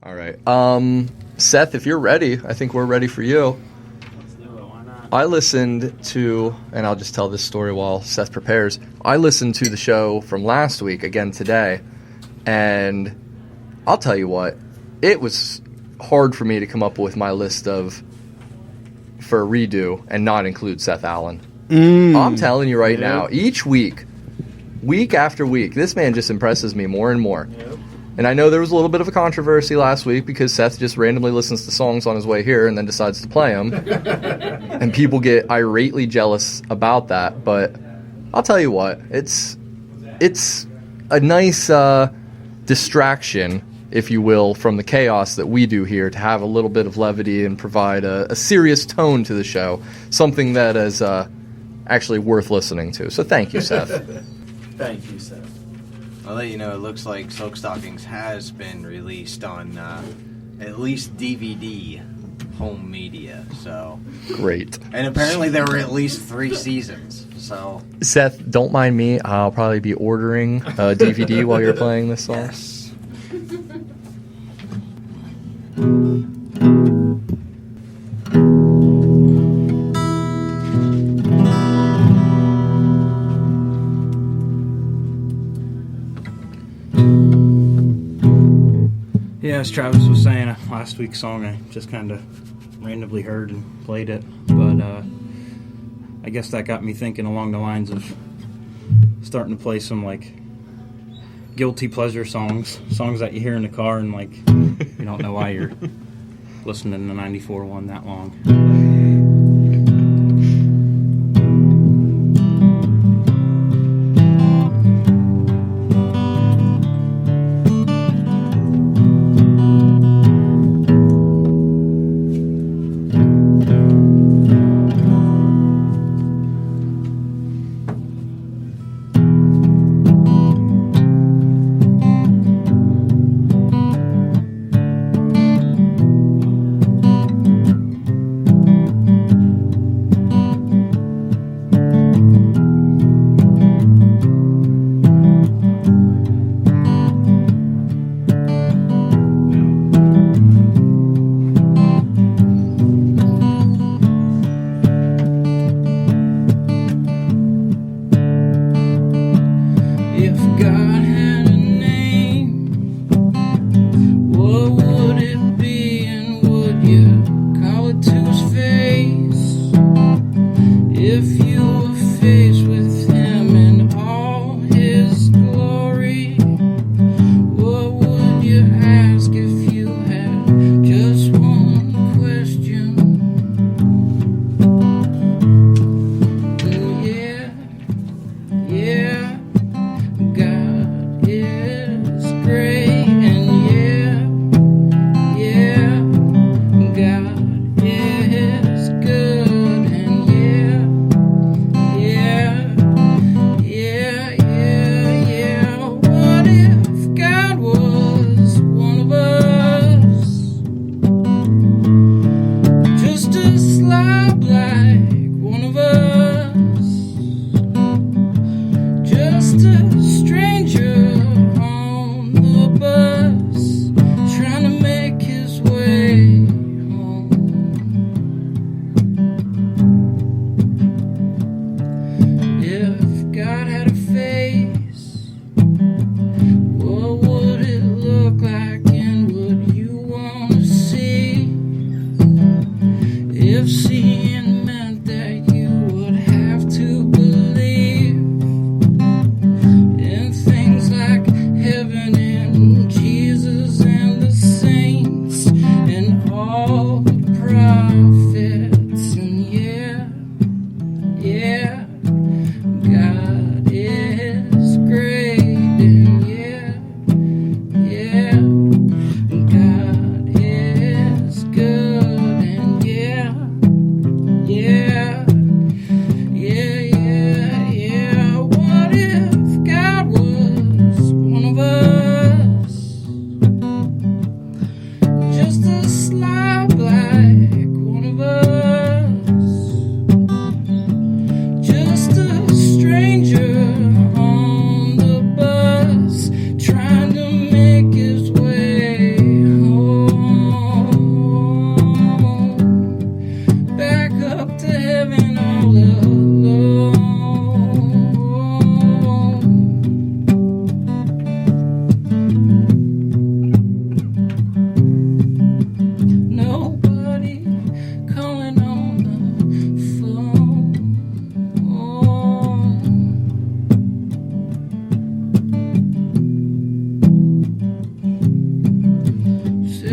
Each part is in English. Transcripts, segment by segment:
All right. Seth, if you're ready, I think we're ready for you. Let's do it. Why not? I listened to, and I'll just tell this story while Seth prepares. I listened to the show from last week again today, and I'll tell you what, it was hard for me to come up with my list for a redo and not include Seth Allen. I'm telling you right now, each week after week, this man just impresses me more and more. Yep. And I know there was a little bit of a controversy last week because Seth just randomly listens to songs on his way here and then decides to play them. And people get irately jealous about that. But I'll tell you what, it's a nice distraction, if you will, from the chaos that we do here to have a little bit of levity and provide a serious tone to the show, something that is actually worth listening to. So thank you, Seth. Thank you, Seth. I'll let you know, it looks like Silk Stockings has been released on at least DVD home media, so... Great. And apparently there were at least 3 seasons, so... Seth, don't mind me. I'll probably be ordering a DVD while you're playing this song. Yes. Yeah, as Travis was saying, last week's song I just kind of randomly heard and played it, but I guess that got me thinking along the lines of starting to play some like guilty pleasure songs that you hear in the car and like you don't know why you're listening to the 94 one that long.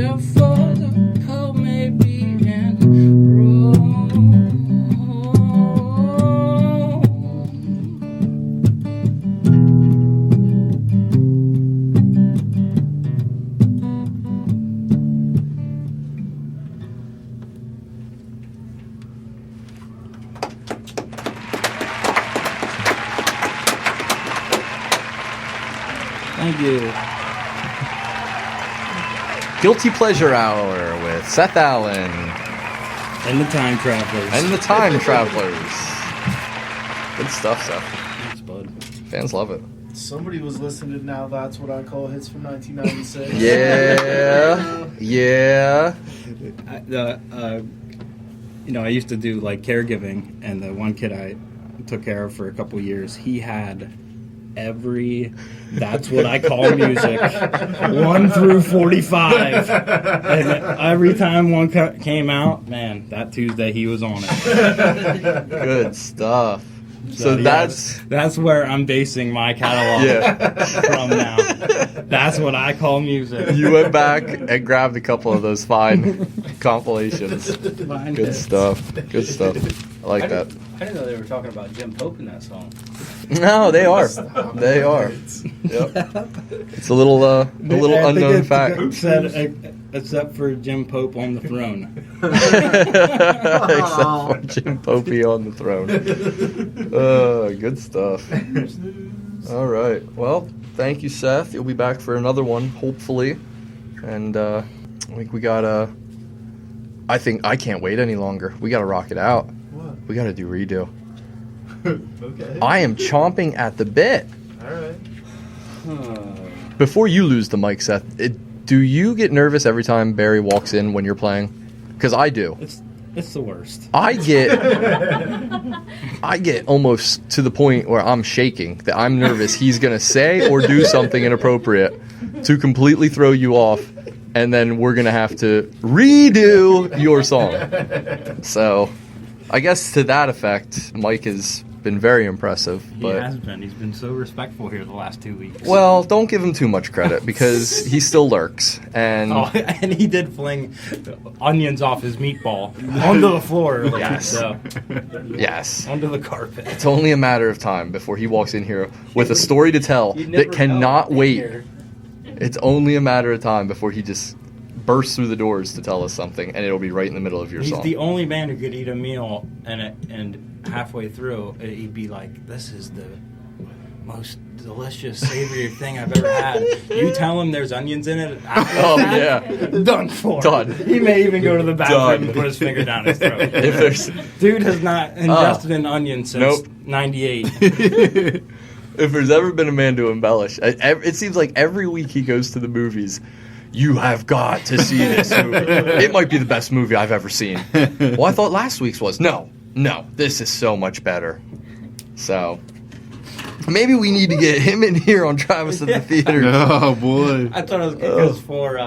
Therefore, the code may be in wrong. Thank you. Guilty Pleasure Hour with Seth Allen And the Time Travelers. and the Time Travelers. Good stuff, Seth. Thanks, bud. Fans love it. Somebody was listening to Now That's What I Call Hits from 1996. Yeah. Yeah. I used to do like caregiving, and the one kid I took care of for a couple years, he had every That's What I Call Music 1 through 45, and every time one came out, man, that Tuesday he was on it. Good stuff. So yes, that's where I'm basing my catalog from now. That's what I call music. You went back and grabbed a couple of those fine compilations. Good stuff. Good stuff. I like that. I didn't know they were talking about Jim Pope in that song. No, they are. They are. Yep. It's a little unknown fact. It said, except for Jim Pope on the throne. Except for Jim Popey on the throne. Good stuff. All right. Well, thank you, Seth. You'll be back for another one, hopefully. And I think we got I can't wait any longer. We got to rock it out. What? We got to do redo. Okay. I am chomping at the bit. All right. Before you lose the mic, Seth, do you get nervous every time Barry walks in when you're playing? Because I do. It's the worst. I get almost to the point where I'm shaking, that I'm nervous he's going to say or do something inappropriate to completely throw you off, and then we're going to have to redo your song. So I guess to that effect, Mike has been very impressive. But He has been. He's been so respectful here the last 2 weeks. well, don't give him too much credit because he still lurks. And Oh, and he did fling onions off his meatball onto the floor earlier. Yes. So, yes, onto the carpet. it's only a matter of time before he walks in here with a story to tell You never that cannot know. wait. It's only a matter of time before he just bursts through the doors to tell us something, and it'll be right in the middle of your He's song. the only man who could eat a meal and halfway through he'd be like, "This is the most delicious, savory thing I've ever had." You tell him there's onions in it. Oh, yeah. Done for. Done. He may even go to the bathroom Done. and put his finger down his throat. If there's Dude has not ingested an onion since Nope. '98. if there's ever been a man to embellish, it seems like every week he goes to the movies. You have got to see this movie. It might be the best movie I've ever seen. Well, I thought last week's was. No, this is so much better. So maybe we need to get him in here on Travis at the Theater. Oh boy. I thought it was because for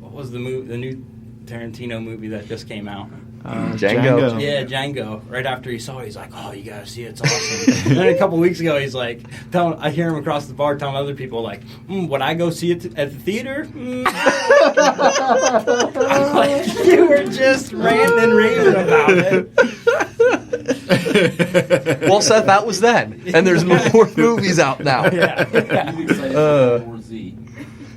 what was the new Tarantino movie that just came out? Django. Yeah, Django. Right after he saw it, he's like, "Oh, you gotta see it, it's awesome." And then a couple weeks ago, he's like, I hear him across the bar telling other people, like, "Would I go see it at the theater?" I'm like, you were just ranting and raving about it. Well, Seth, that was then, and there's more movies out now. Yeah.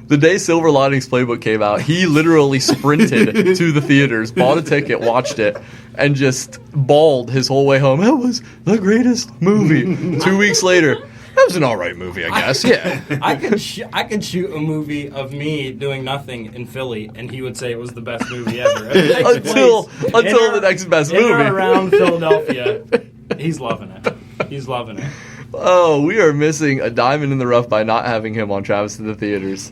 The day Silver Linings Playbook came out, he literally sprinted to the theaters, bought a ticket, watched it, and just bawled his whole way home. That was the greatest movie. 2 weeks later, that was an all right movie, I guess. Yeah. I could shoot a movie of me doing nothing in Philly, and he would say it was the best movie ever. until the next best in or movie. around Philadelphia, he's loving it. He's loving it. Oh, we are missing a diamond in the rough by not having him on Travis to the Theaters.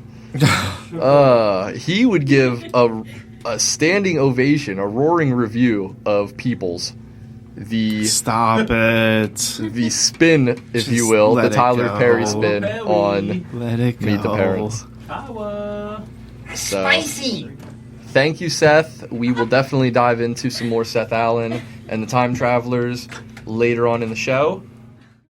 He would give a standing ovation, a roaring review of Peoples. Stop it. The spin, if Just you will, the let it Tyler go. Perry spin on Let it go. Meet the Parents. Power. So, spicy. Thank you, Seth. We will definitely dive into some more Seth Allen and the Time Travelers later on in the show.